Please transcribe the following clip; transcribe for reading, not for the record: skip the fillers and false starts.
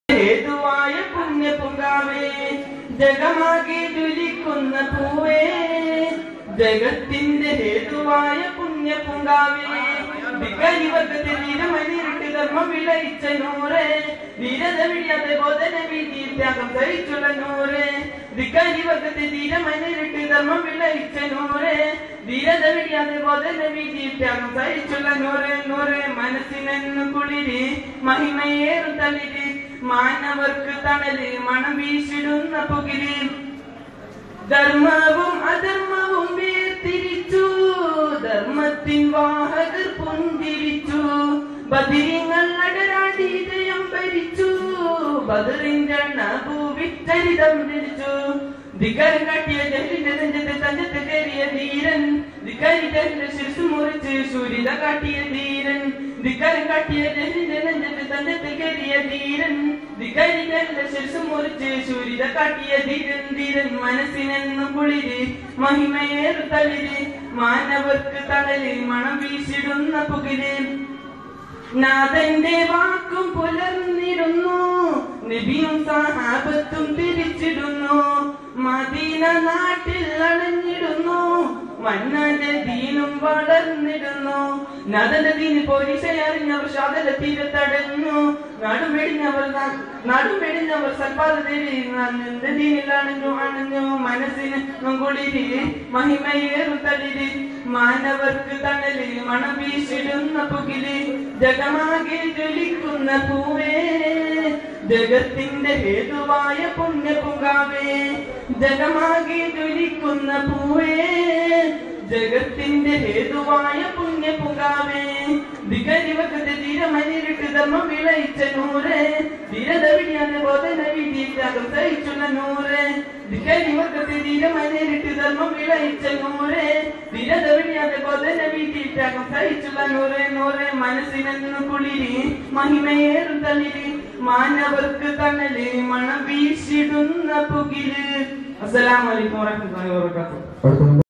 ഹേതുവായ പുണ്യ പൂങ്കാവേ ജഗമാകെ ജ്വലിക്കുന്ന പൂവേ ജഗത്തിന്റെ ഹേതുവായ പുണ്യ പൂങ്കാവേ വികരിവർഗത്തെ വീരമനിരുട്ട് ധർമ്മം വിളയിച്ച നൂറേ വീരത വിളിയാതെ ബോധന വീതി ത്യാഗം സഹിച്ചുള്ള നൂറേ വികരിവർഗത്തെ വീരമനിരുട്ട് ധർമ്മം വിളയിച്ച നൂറേ വീരത വിളിയാതെ ബോധന വീതി ത്യാഗം സഹിച്ചുള്ള നൂറേ നൂറേ മനസ്സിനെന്നു കുളിരി മഹിമയേറും തളിരി മാനവർക്ക് തണല് മണം വീശിടുന്ന പുകില് ധർമ്മവും അധർമ്മവും വേർതിരിച്ചു ധർമ്മത്തിൻ വാഹകർ പുഞ്ചിരിച്ചു ബദിരിങ്ങൾ അടരാടി ജയം ഭരിച്ചു ബദറിന്റെ ഭൂവിച്ചരിതം ധരിച്ചു ധിക്കാരം കാട്ടിയ ജഹലിന്റെ നെഞ്ചത്തെ തഞ്ചത്ത് കയറിയ ധീരൻ ധിക്കാരിന്റെ ശിരസ് മുറിച്ച് ശൂരിത കാട്ടിയ ധീരൻ ധിക്കാരം കാട്ടിയ ജഹലിന്റെ നെഞ്ചത്തെ തഞ്ചത്ത് കയറിയ ധീരൻ ധിക്കാരിന്റെ ശിരസ് മുറിച്ച് ശൂരിത കാട്ടിയ ധീരൻ ധീരൻ മനസ്സിനെന്നു കുളിരി മഹിമയേറു തളിരി മാനവർക്ക് തളരി മണം വീശിടുന്ന പുകില് നാഥന്റെ വാക്കും പുലർന്നിടുന്നു നബിയും സഹാബത്തും തിരിച്ചിടുന്നു മദീന നാട്ടിൽ അണഞ്ഞിടുന്നു മന്നന്റെ ദീനും വളർന്നിടുന്നു നാഥന്റെ ദീന് പോലീസയറിഞ്ഞവർ ശാദല തീരത്തടഞ്ഞു നാടുമെടിഞ്ഞവർ സൽപാത തേടി നിന്റെ ദീനിൽ അണഞ്ഞു മനസ്സിന് കുളിരി മഹിമയേറും തളിരി മാനവർക്ക് തണല് മണം വീശിടുന്ന പുകില് ജഗമാകെ ജ്വലിക്കുന്ന പൂവേ ജഗത്തിന്റെ ഹേതുവായ പുണ്യ പൂങ്കാവേ ജഗമാകെ ജ്വലിക്കുന്ന പൂവേ ജഗത്തിന്റെ ഹേതുവായ പുണ്യ പൂങ്കാവേ വികരിവകത്തെ ധീരമനിരുട്ട് ധർമ്മം വിളയിച്ച നൂറേ ധീരത വിളിയാതെ ബോധന വിധി ത്യാഗം സഹിച്ചുള്ള നൂറേ വികരിവകത്തെ ധീരമനിരുട്ട് ധർമ്മം വിളയിച്ച നൂറേ ധീരത വിളിയാതെ ബോധന വിധി ത്യാഗം സഹിച്ചുള്ള നൂറേ നൂറേ മനസ്സിനെന്നു കുളിരി മഹിമയേറും തളിരി മാനവർക്ക് തണല് മണം വീശിടുന്ന പുകില്. അസ്സലാമു അലൈക്കും വറഹ്മത്തുള്ളാഹി വബറകാതുഹു.